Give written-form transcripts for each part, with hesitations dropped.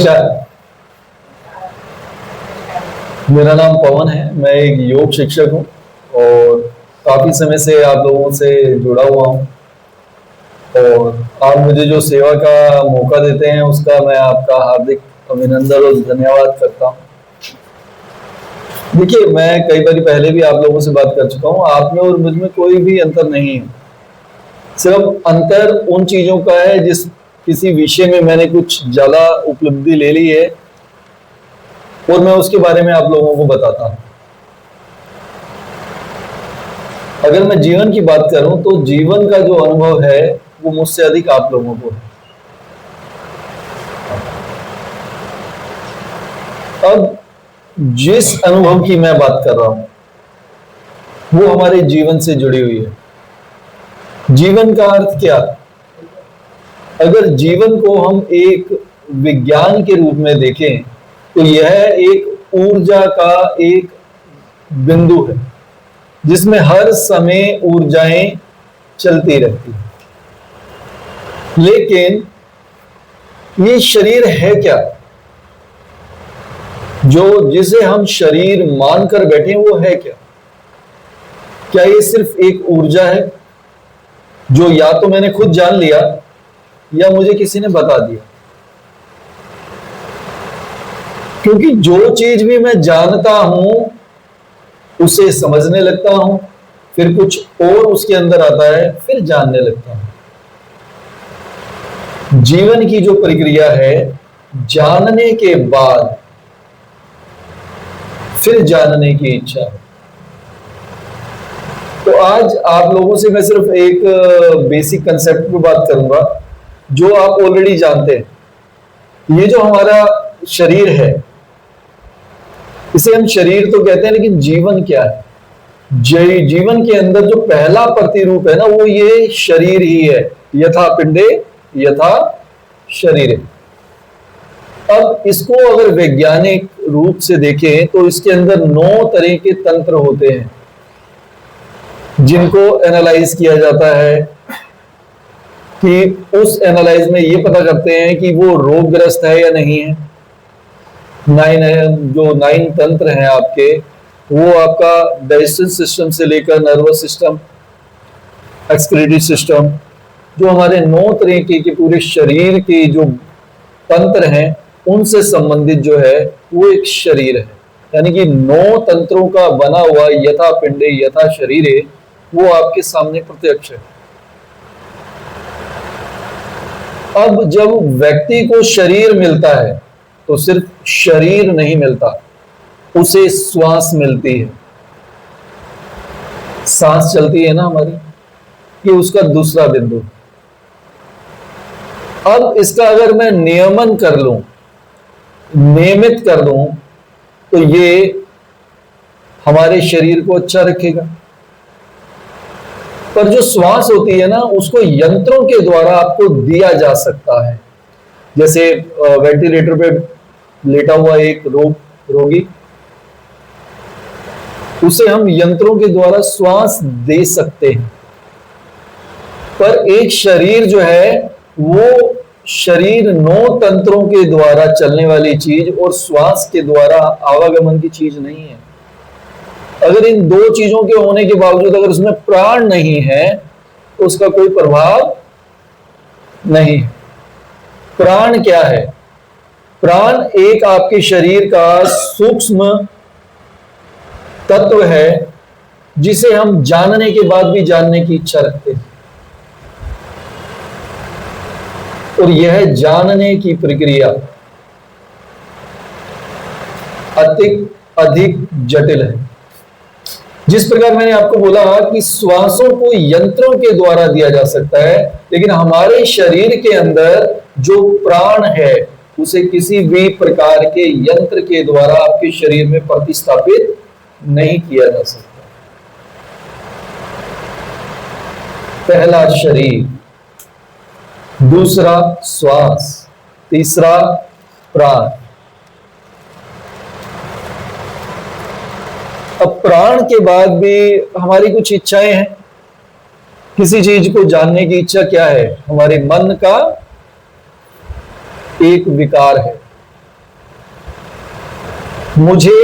नमस्कार, मेरा नाम पवन है। मैं एक योग शिक्षक हूँ और काफ़ी समय से आप लोगों से जुड़ा हुआ हूँ और आप मुझे जो सेवा का मौका देते हैं उसका मैं आपका हार्दिक अभिनंदन और धन्यवाद करता हूँ। देखिए, मैं कई बार पहले भी आप लोगों से बात कर चुका हूँ। आप में और मुझ में कोई भी अंतर नहीं है, सिर्फ अंतर उन चीज़ों का है जिस किसी विषय में मैंने कुछ ज़्यादा उपलब्धि ले ली है और मैं उसके बारे में आप लोगों को बताता हूं। अगर मैं जीवन की बात करूं तो जीवन का जो अनुभव है वो मुझसे अधिक आप लोगों को है। अब जिस अनुभव की मैं बात कर रहा हूं वो हमारे जीवन से जुड़ी हुई है। जीवन का अर्थ क्या? अगर जीवन को हम एक विज्ञान के रूप में देखें तो यह एक ऊर्जा का एक बिंदु है जिसमें हर समय ऊर्जाएं चलती रहती हैं। लेकिन ये शरीर है क्या? जो जिसे हम शरीर मानकर बैठे हैं वो है क्या? क्या ये सिर्फ एक ऊर्जा है जो या तो मैंने खुद जान लिया या मुझे किसी ने बता दिया? क्योंकि जो चीज भी मैं जानता हूं उसे समझने लगता हूं, फिर कुछ और उसके अंदर आता है, फिर जानने लगता हूं। जीवन की जो प्रक्रिया है, जानने के बाद फिर जानने की इच्छा है। तो आज आप लोगों से मैं सिर्फ एक बेसिक कंसेप्ट पर बात करूंगा जो आप ऑलरेडी जानते हैं। ये जो हमारा शरीर है इसे हम शरीर तो कहते हैं, लेकिन जीवन क्या है? जीवन के अंदर जो पहला प्रतिरूप है ना वो ये शरीर ही है। यथा पिंडे यथा शरीरे। अब इसको अगर वैज्ञानिक रूप से देखें तो इसके अंदर 9 तरह के तंत्र होते हैं जिनको एनालाइज किया जाता है कि उस एनालाइज में ये पता करते हैं कि वो रोगग्रस्त है या नहीं है। 9 तंत्र हैं आपके, वो आपका डाइजेस्टिव सिस्टम से लेकर नर्वस सिस्टम, एक्सक्रीटरी सिस्टम, जो हमारे 9 तरीके के पूरे शरीर के जो तंत्र हैं उनसे संबंधित जो है वो एक शरीर है। यानी कि 9 तंत्रों का बना हुआ यथा पिंडे यथा शरीरे वो आपके सामने प्रत्यक्ष है। अब जब व्यक्ति को शरीर मिलता है तो सिर्फ शरीर नहीं मिलता, उसे श्वास मिलती है। सांस चलती है ना हमारी, ये उसका दूसरा बिंदु। अब इसका अगर मैं नियमन कर लूं, नियमित कर दूं तो ये हमारे शरीर को अच्छा रखेगा। पर जो श्वास होती है ना उसको यंत्रों के द्वारा आपको दिया जा सकता है। जैसे वेंटिलेटर पे लेटा हुआ एक रोगी, उसे हम यंत्रों के द्वारा श्वास दे सकते हैं। पर एक शरीर जो है वो शरीर 9 तंत्रों के द्वारा चलने वाली चीज और श्वास के द्वारा आवागमन की चीज नहीं है। अगर इन 2 चीजों के होने के बावजूद अगर उसमें प्राण नहीं है तो उसका कोई प्रभाव नहीं। प्राण क्या है? प्राण एक आपके शरीर का सूक्ष्म तत्व है जिसे हम जानने के बाद भी जानने की इच्छा रखते हैं। और यह जानने की प्रक्रिया अधिक जटिल है। जिस प्रकार मैंने आपको बोला कि श्वासों को यंत्रों के द्वारा दिया जा सकता है, लेकिन हमारे शरीर के अंदर जो प्राण है उसे किसी भी प्रकार के यंत्र के द्वारा आपके शरीर में प्रतिस्थापित नहीं किया जा सकता। पहला शरीर, दूसरा श्वास, तीसरा प्राण। अब प्राण के बाद भी हमारी कुछ इच्छाएं हैं। किसी चीज को जानने की इच्छा क्या है? हमारे मन का एक विकार है। मुझे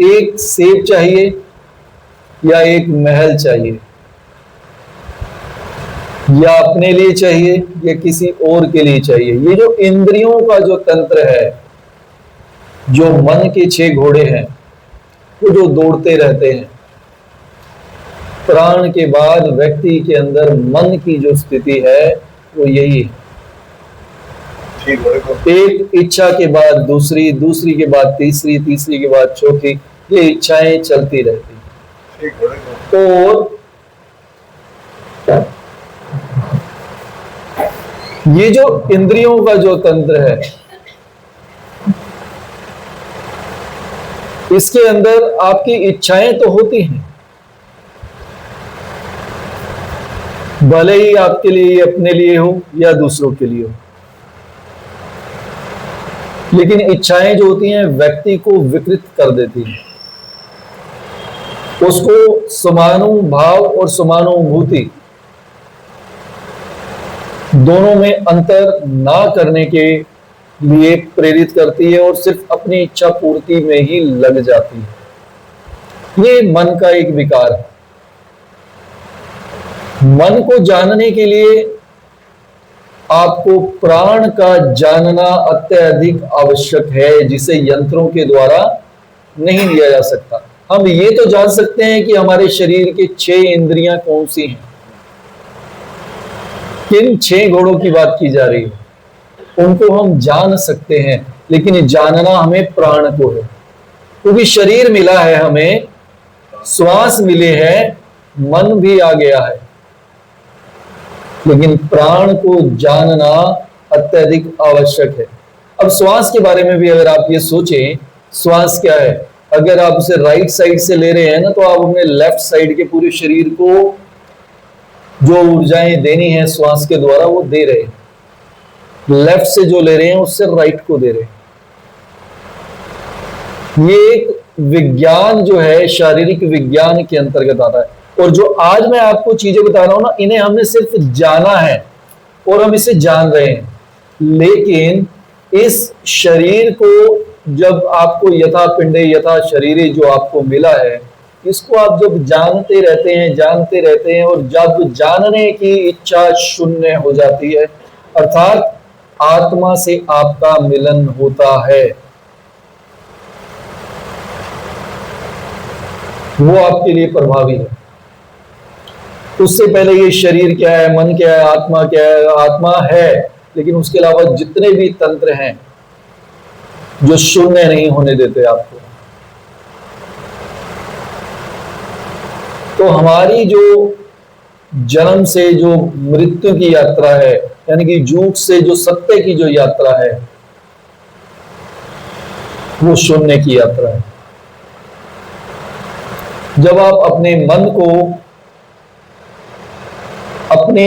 एक सेब चाहिए या एक महल चाहिए, या अपने लिए चाहिए या किसी और के लिए चाहिए। ये जो इंद्रियों का जो तंत्र है, जो मन के 6 घोड़े हैं, वो जो दौड़ते रहते हैं, प्राण के बाद व्यक्ति के अंदर मन की जो स्थिति है वो यही है। एक इच्छा के बाद दूसरी, दूसरी के बाद तीसरी, तीसरी के बाद चौथी, ये इच्छाएं चलती रहती। और ये जो इंद्रियों का जो तंत्र है, इसके अंदर आपकी इच्छाएं तो होती हैं, भले ही आपके लिए, अपने लिए हो या दूसरों के लिए हो, लेकिन इच्छाएं जो होती हैं व्यक्ति को विकृत कर देती हैं। उसको समानुभाव और समानुभूति दोनों में अंतर ना करने के लिए प्रेरित करती है और सिर्फ अपनी इच्छा पूर्ति में ही लग जाती है। ये मन का एक विकार है। मन को जानने के लिए आपको प्राण का जानना अत्यधिक आवश्यक है, जिसे यंत्रों के द्वारा नहीं लिया जा सकता। हम ये तो जान सकते हैं कि हमारे शरीर के 6 इंद्रियां कौन सी हैं, किन 6 घोड़ों की बात की जा रही है, उनको हम जान सकते हैं, लेकिन जानना हमें प्राण को है, क्योंकि शरीर मिला है, हमें श्वास मिले हैं, मन भी आ गया है, लेकिन प्राण को जानना अत्यधिक आवश्यक है। अब श्वास के बारे में भी अगर आप ये सोचें, श्वास क्या है? अगर आप उसे राइट साइड से ले रहे हैं ना, तो आप अपने लेफ्ट साइड के पूरे शरीर को जो ऊर्जाएं देनी है श्वास के द्वारा वो दे रहे हैं। लेफ्ट से जो ले रहे हैं उससे राइट को दे रहे हैं। ये एक विज्ञान जो है, शारीरिक विज्ञान के अंतर्गत आता है। और जो आज मैं आपको चीजें बता रहा हूं ना, इन्हें हमने सिर्फ जाना है और हम इसे जान रहे हैं, लेकिन इस शरीर को जब आपको यथा पिंडे यथा शरीरे जो आपको मिला है, इसको आप जब जानते रहते हैं और जब जानने की इच्छा शून्य हो जाती है, अर्थात आत्मा से आपका मिलन होता है, वो आपके लिए प्रभावी है। उससे पहले ये शरीर क्या है, मन क्या है, आत्मा क्या है, आत्मा है, लेकिन उसके अलावा जितने भी तंत्र हैं जो शून्य नहीं होने देते आपको। तो हमारी जो जन्म से जो मृत्यु की यात्रा है, यानी कि झूठ से जो सत्य की जो यात्रा है, वो शून्य की यात्रा है। जब आप अपने मन को अपने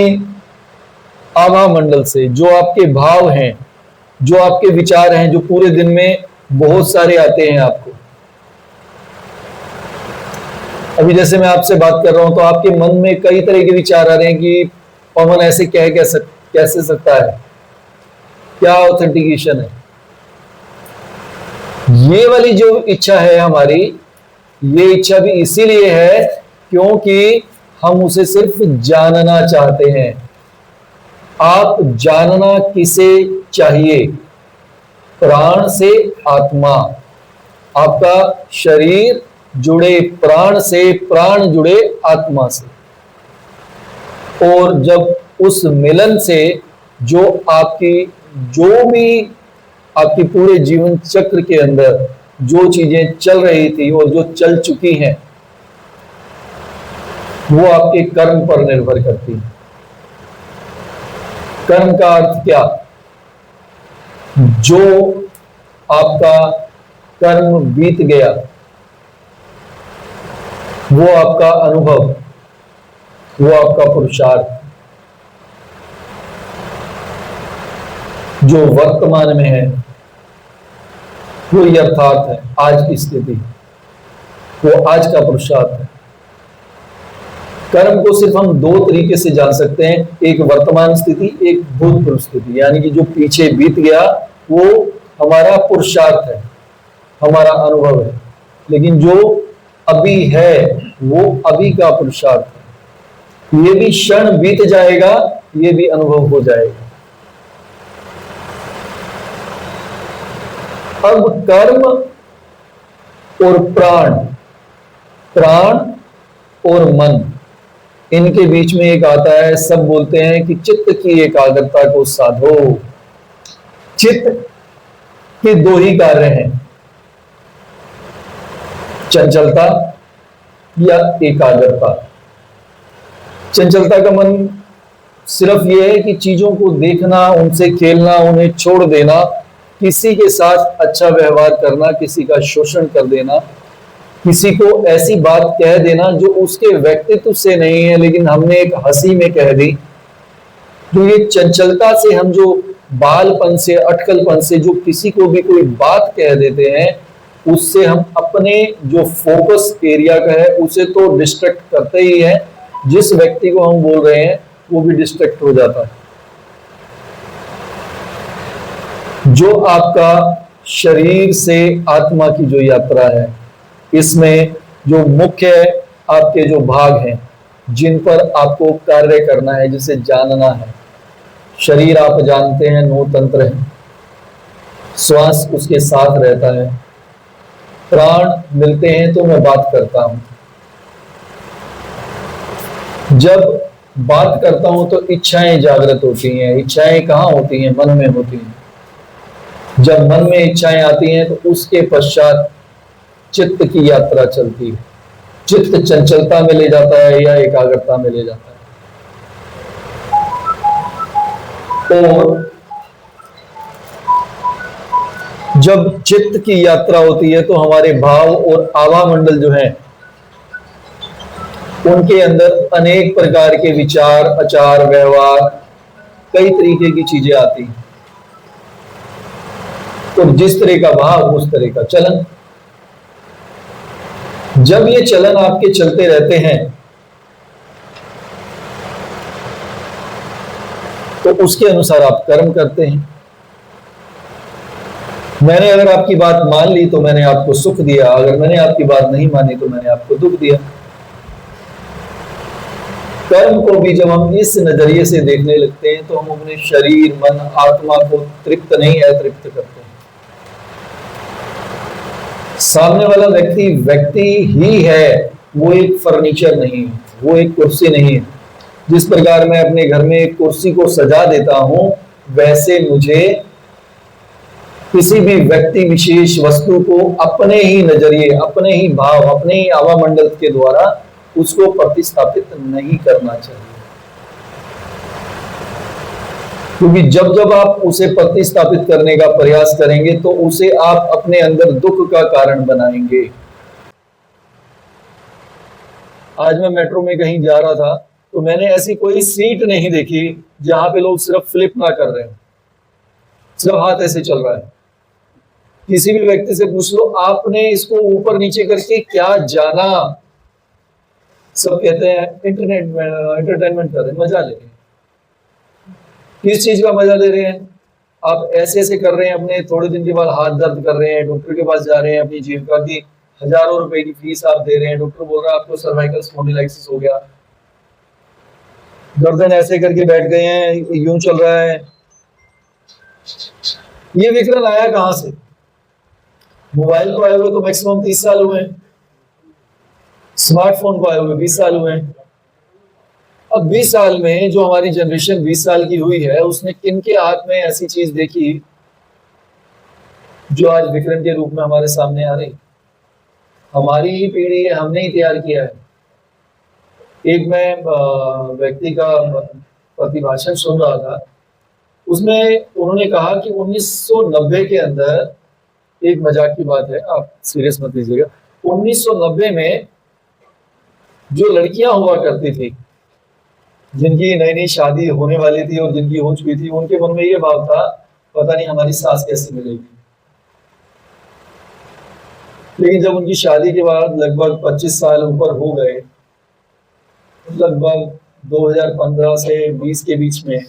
आभा मंडल से, जो आपके भाव हैं, जो आपके विचार हैं, जो पूरे दिन में बहुत सारे आते हैं आपको, अभी जैसे मैं आपसे बात कर रहा हूं तो आपके मन में कई तरह के विचार आ रहे हैं कि पवन ऐसे कैसे सकता है, क्या ऑथेंटिकेशन है। ये वाली जो इच्छा है हमारी, ये इच्छा भी इसीलिए है क्योंकि हम उसे सिर्फ जानना चाहते हैं। आप जानना किसे चाहिए? प्राण से आत्मा। आपका शरीर जुड़े प्राण से, प्राण जुड़े आत्मा से, और जब उस मिलन से जो भी आपकी पूरे जीवन चक्र के अंदर जो चीजें चल रही थी और जो चल चुकी हैं, वो आपके कर्म पर निर्भर करती है। कर्म का अर्थ क्या? जो आपका कर्म बीत गया, वो आपका अनुभव, वो आपका पुरुषार्थ। जो वर्तमान में है वो यथार्थ है, आज की स्थिति, वो आज का पुरुषार्थ है। कर्म को सिर्फ हम 2 तरीके से जान सकते हैं, एक वर्तमान स्थिति, एक भूतपूर्व स्थिति, यानी कि जो पीछे बीत गया वो हमारा पुरुषार्थ है। हमारा अनुभव है, लेकिन जो अभी है वो अभी का पुरुषार्थ है। ये भी क्षण बीत जाएगा, ये भी अनुभव हो जाएगा। अब कर्म और प्राण, प्राण और मन, इनके बीच में एक आता है, सब बोलते हैं कि चित्त की एकाग्रता को साधो। चित्त के दो ही कार्य हैं, चंचलता या एकाग्रता। चंचलता का मन सिर्फ यह है कि चीजों को देखना, उनसे खेलना, उन्हें छोड़ देना, किसी के साथ अच्छा व्यवहार करना, किसी का शोषण कर देना, किसी को ऐसी बात कह देना जो उसके व्यक्तित्व से नहीं है लेकिन हमने एक हंसी में कह दी। तो ये चंचलता से हम जो बालपन से, अटकलपन से जो किसी को भी कोई बात कह देते हैं, उससे हम अपने जो फोकस एरिया का है उसे तो डिस्ट्रैक्ट करते ही हैं, जिस व्यक्ति को हम बोल रहे हैं वो भी डिस्ट्रैक्ट हो जाता है। जो आपका शरीर से आत्मा की जो यात्रा है, इसमें जो मुख्य आपके जो भाग हैं जिन पर आपको कार्य करना है, जिसे जानना है। शरीर आप जानते हैं नौ तंत्र है, श्वास उसके साथ रहता है, प्राण मिलते हैं तो मैं बात करता हूं। जब बात करता हूं तो इच्छाएं जागृत होती हैं। इच्छाएं कहां होती हैं? मन में होती हैं। जब मन में इच्छाएं आती हैं तो उसके पश्चात चित्त की यात्रा चलती है। चित्त चंचलता में ले जाता है या एकाग्रता में ले जाता है। और जब चित्त की यात्रा होती है तो हमारे भाव और आवामंडल जो है उनके अंदर अनेक प्रकार के विचार, आचार, व्यवहार, कई तरीके की चीजें आती हैं। तो जिस तरह का भाव उस तरह का चलन। जब ये चलन आपके चलते रहते हैं तो उसके अनुसार आप कर्म करते हैं। मैंने अगर आपकी बात मान ली तो मैंने आपको सुख दिया, अगर मैंने आपकी बात नहीं मानी तो मैंने आपको दुख दिया। कर्म को भी जब हम इस नजरिए से देखने लगते हैं तो हम अपने शरीर, मन, आत्मा को तृप्त नहीं, अतृप्त करते हैं। सामने वाला व्यक्ति ही है, वो एक फर्नीचर नहीं है, वो एक कुर्सी नहीं है। जिस प्रकार मैं अपने घर में एक कुर्सी को सजा देता हूं, वैसे मुझे किसी भी व्यक्ति विशेष वस्तु को अपने ही नजरिए, अपने ही भाव, अपने ही आवामंडल के द्वारा उसको प्रतिस्थापित नहीं करना चाहिए। क्योंकि जब जब आप उसे प्रतिस्थापित करने का प्रयास करेंगे तो उसे आप अपने अंदर दुख का कारण बनाएंगे। आज मैं मेट्रो में कहीं जा रहा था तो मैंने ऐसी कोई सीट नहीं देखी जहां पे लोग सिर्फ फ्लिप ना कर रहे हैं, सिर्फ हाथ ऐसे चल रहा है। किसी भी व्यक्ति से पूछ लो आपने इसको ऊपर नीचे करके क्या जाना, सब कहते हैं इंटरनेट में एंटरटेनमेंट कर रहे हैं, मजा ले रहे हैं। किस चीज का मजा ले रहे हैं? आप ऐसे ऐसे कर रहे हैं, अपने थोड़े दिन के बाद हाथ दर्द कर रहे हैं, डॉक्टर के पास जा रहे हैं, अपनी जीविका की हजारों रुपए की फीस आप दे रहे हैं, डॉक्टर बोल रहा है आपको सर्वाइकल स्पॉन्डिलाइटिस हो गया, गर्दन ऐसे करके बैठ गए हैं, यूं चल रहा है। ये विकरण आया कहां से? मोबाइल को आए हुए तो मैक्सिमम 30 साल हुए हैं, स्मार्टफोन को आए हुए 20 साल हुए हैं। अब 20 साल में जो हमारी जनरेशन 20 साल की हुई है, उसने किनके हाथ में ऐसी चीज देखी जो आज विकरण के रूप में हमारे सामने आ रही? हमारी ही पीढ़ी है, हमने ही तैयार किया है। एक मैं व्यक्ति का प्रतिभाषण सुन रहा था, उसमें उन्होंने कहा कि 1990 के अंदर, एक मजाक की बात है, आप सीरियस मत लीजिएगा, 1990 में जो लड़कियां हुआ करती थी, जिनकी नई नई शादी होने वाली थी और जिनकी हो चुकी थी, उनके मन में ये भाव था पता नहीं हमारी सास कैसे मिलेगी। लेकिन जब उनकी शादी के बाद लगभग 25 साल ऊपर हो गए, लगभग 2015 से 20 के बीच में,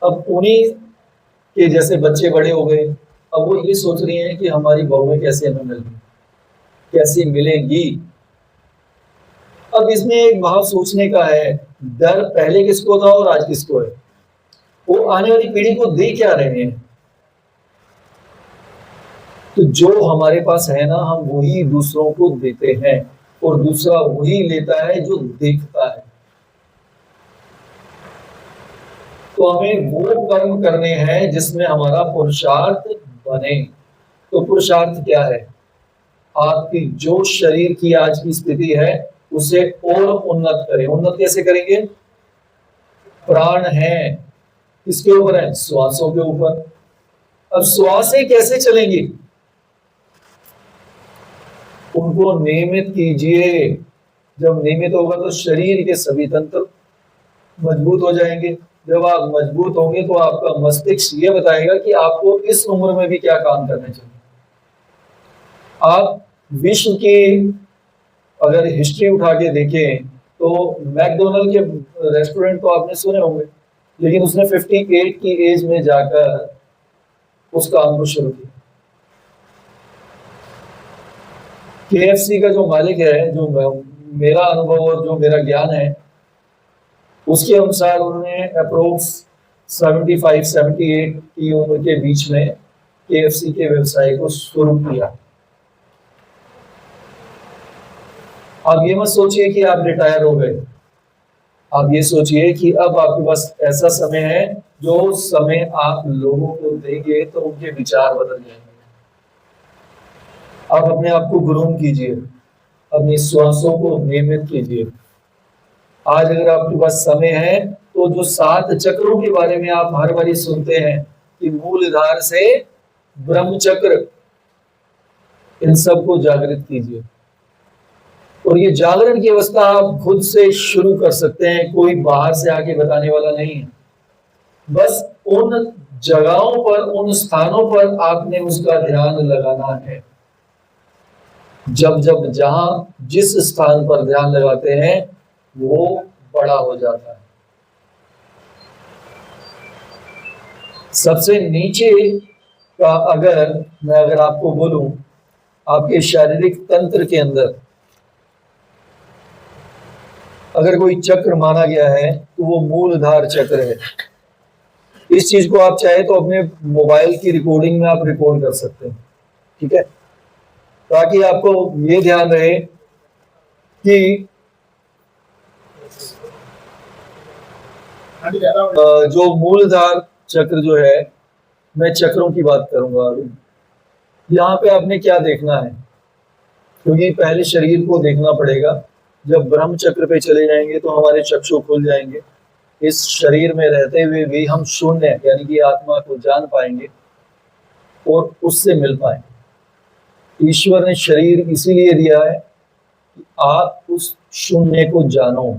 अब उन्हीं के जैसे बच्चे बड़े हो गए, अब वो ये सोच रही हैं कि हमारी बहुएं कैसे हमें मिल रही, कैसे मिलेंगी। अब इसमें एक भाव सोचने का है, डर पहले किसको था और आज किसको है, वो आने वाली पीढ़ी को दे क्या रहे हैं। तो जो हमारे पास है ना, हम वही दूसरों को देते हैं, और दूसरा वही लेता है जो देखता है। तो हमें वो कर्म करने हैं जिसमें हमारा पुरुषार्थ बने। तो पुरुषार्थ क्या है? आपकी जो शरीर की आज की स्थिति है उसे और उन्नत करें। उन्नत कैसे करेंगे? प्राण है किसके ऊपर है? श्वासों के ऊपर। अब श्वासें कैसे चलेंगी? उनको नियमित कीजिए। जब नियमित होगा तो शरीर के सभी तंत्र मजबूत हो जाएंगे। जब आप मजबूत होंगे तो आपका मस्तिष्क ये बताएगा कि आपको इस उम्र में भी क्या काम करने चाहिए। आप विश्व की अगर हिस्ट्री उठा के देखें तो मैकडोनल्ड के रेस्टोरेंट तो आपने सुने होंगे, लेकिन उसने 58 की एज में जाकर उस काम को शुरू किया। KFC का जो मालिक है, जो मेरा अनुभव और जो मेरा ज्ञान है उसके अनुसार, उन्होंने अप्रोक्स 75-78 की उम्र के बीच में KFC के व्यवसाय को शुरू किया। आप ये मत सोचिए कि आप रिटायर हो गए, आप ये सोचिए कि अब आपके पास ऐसा समय है जो समय आप लोगों को देंगे तो उनके विचार बदल जाएंगे। आप अपने आप को ग्रूम कीजिए, अपनी श्वासों को नियमित कीजिए। आज अगर आपके पास समय है तो जो 7 चक्रों के बारे में आप हर बारी सुनते हैं कि मूलधार से ब्रह्म चक्र, इन सबको जागृत कीजिए। और ये जागरण की अवस्था आप खुद से शुरू कर सकते हैं, कोई बाहर से आके बताने वाला नहीं है। बस उन जगहों पर, उन स्थानों पर आपने उसका ध्यान लगाना है। जब जब जहां जिस स्थान पर ध्यान लगाते हैं वो बड़ा हो जाता है। सबसे नीचे का अगर आपको बोलूं, आपके शारीरिक तंत्र के अंदर अगर कोई चक्र माना गया है तो वो मूलधार चक्र है। इस चीज को आप चाहे तो अपने मोबाइल की रिकॉर्डिंग में आप रिकॉर्ड कर सकते हैं, ठीक है, ताकि आपको ये ध्यान रहे कि जो मूलधार चक्र जो है, मैं चक्रों की बात करूंगा अभी। यहाँ पे आपने क्या देखना है, क्योंकि पहले शरीर को देखना पड़ेगा। जब ब्रह्म चक्र पे चले जाएंगे तो हमारे चक्षु खुल जाएंगे। इस शरीर में रहते हुए भी हम शून्य यानी कि आत्मा को जान पाएंगे और उससे मिल पाएंगे। ईश्वर ने शरीर इसीलिए दिया है कि आप उस शून्य को जानो,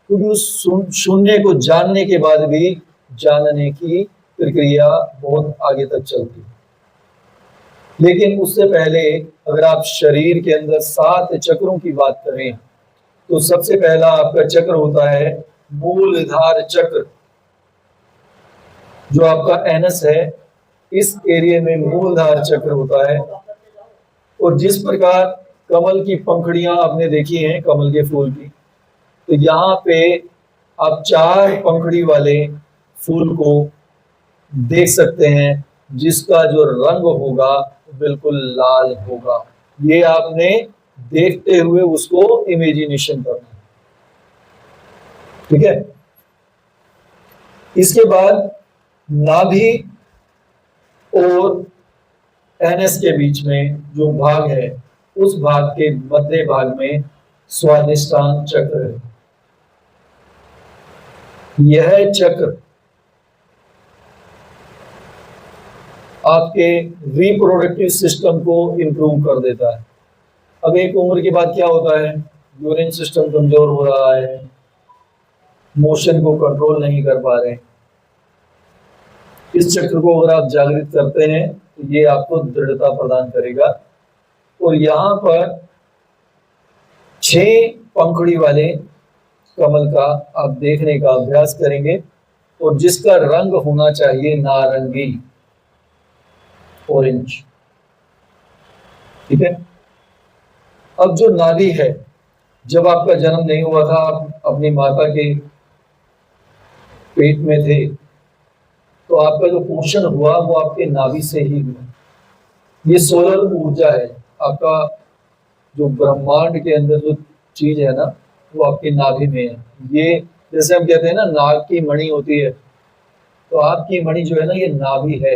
क्योंकि उस शून्य को जानने के बाद भी जानने की प्रक्रिया बहुत आगे तक चलती है। लेकिन उससे पहले अगर आप शरीर के अंदर 7 चक्रों की बात करें तो सबसे पहला आपका चक्र होता है मूलधार चक्र, जो आपका एनस है। इस एरिया में मूलधार चक्र होता है। और जिस प्रकार कमल की पंखुड़ियां आपने देखी हैं, कमल के फूल की, तो यहाँ पे आप 4 पंखुड़ी वाले फूल को देख सकते हैं, जिसका जो रंग होगा बिल्कुल लाल होगा। ये आपने देखते हुए उसको इमेजिनेशन करना है, ठीक है। इसके बाद नाभि और एनएस के बीच में जो भाग है, उस भाग के मध्य भाग में स्वादिष्टान चक्र है। यह चक्र आपके रिप्रोडक्टिव सिस्टम को इंप्रूव कर देता है। अब एक उम्र के बाद क्या होता है, यूरिन सिस्टम कमजोर हो रहा है, मोशन को कंट्रोल नहीं कर पा रहे। इस चक्र को अगर आप जागृत करते हैं तो ये आपको दृढ़ता प्रदान करेगा। और यहाँ पर 6 पंखुड़ी वाले कमल का आप देखने का अभ्यास करेंगे, और जिसका रंग होना चाहिए नारंगी। 4 इंच। ठीक है। अब जो नाभि है, जब आपका जन्म नहीं हुआ था, आप अपनी माता के पेट में थे, तो आपका जो पोषण हुआ वो आपके नाभि से ही हुआ। ये सोलर ऊर्जा है आपका, जो ब्रह्मांड के अंदर जो चीज है ना, वो आपकी नाभि में है। ये जैसे हम कहते हैं ना, नाग की मणि होती है, तो आपकी मणि जो है ना, ये नाभि है।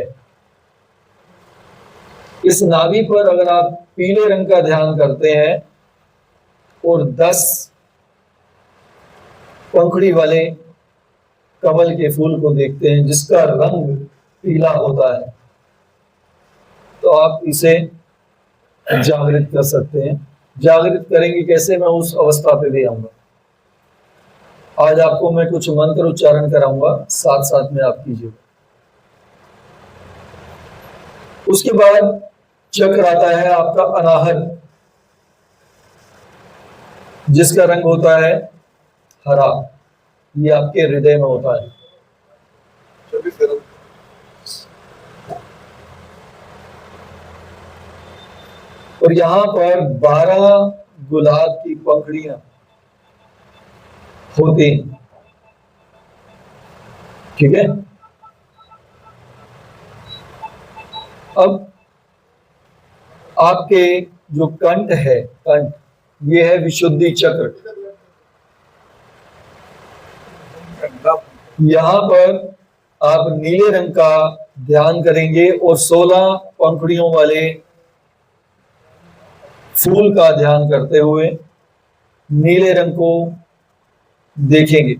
इस नाभि पर अगर आप पीले रंग का ध्यान करते हैं और 10 पंखुड़ी वाले कमल के फूल को देखते हैं जिसका रंग पीला होता है, तो आप इसे जागृत कर सकते हैं। जागृत करेंगे कैसे, मैं उस अवस्था पे भी आऊंगा। आज आपको मैं कुछ मंत्र उच्चारण कराऊंगा, साथ साथ में आप कीजिएगा। उसके बाद चक्र आता है आपका अनाहत, जिसका रंग होता है हरा। ये आपके हृदय में होता है। और यहां पर 12 गुलाब की पंखुड़ियां होती हैं। ठीक है। अब आपके जो कंठ है, कंठ, ये है विशुद्धि चक्र। यहां पर आप नीले रंग का ध्यान करेंगे और 16 पंखुड़ियों वाले फूल का ध्यान करते हुए नीले रंग को देखेंगे।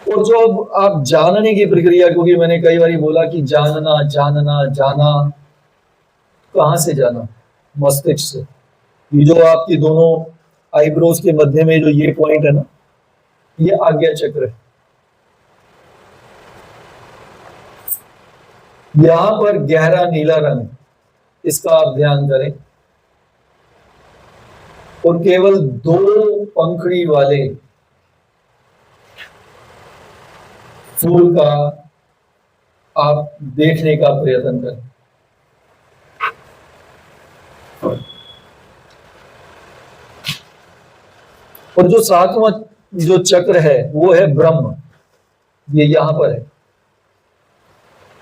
और जो अब आप जानने की प्रक्रिया, क्योंकि मैंने कई बार बोला कि जानना जानना जाना, कहां से जाना? मस्तिष्क से। ये जो आपकी दोनों आईब्रोज के मध्य में जो ये पॉइंट है ना, ये आज्ञा चक्र है। यहां पर गहरा नीला रंग, इसका आप ध्यान करें। और केवल 2 पंखुड़ी वाले फूल का आप देखने का प्रयत्न करें। और जो 7वां जो चक्र है वो है ब्रह्म। ये यहां पर है।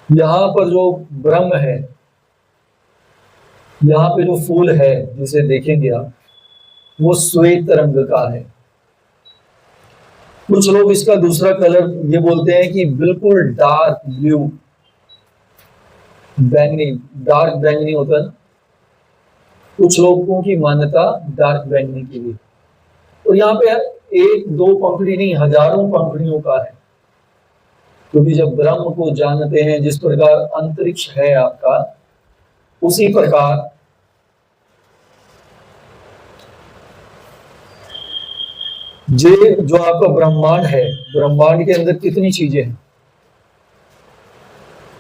यहां पर जो ब्रह्म है, यहां पे जो फूल है जिसे देखेंगे आप, वो श्वेत रंग का है। कुछ लोग इसका दूसरा कलर ये बोलते हैं कि बिल्कुल डार्क ब्लू, बैंगनी, डार्क बैंगनी होता है ना। कुछ लोगों की मान्यता डार्क बैंगनी की भी। और यहाँ पे 1-2 पंखुड़ी नहीं, हजारों पंखुड़ियों का है। क्योंकि जब ब्रह्म को जानते हैं, जिस प्रकार अंतरिक्ष है आपका, उसी प्रकार ये जो आपका ब्रह्मांड है, ब्रह्मांड के अंदर कितनी चीजें हैं,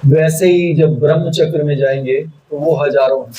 वैसे ही जब ब्रह्म चक्र में जाएंगे तो वो हजारों हैं।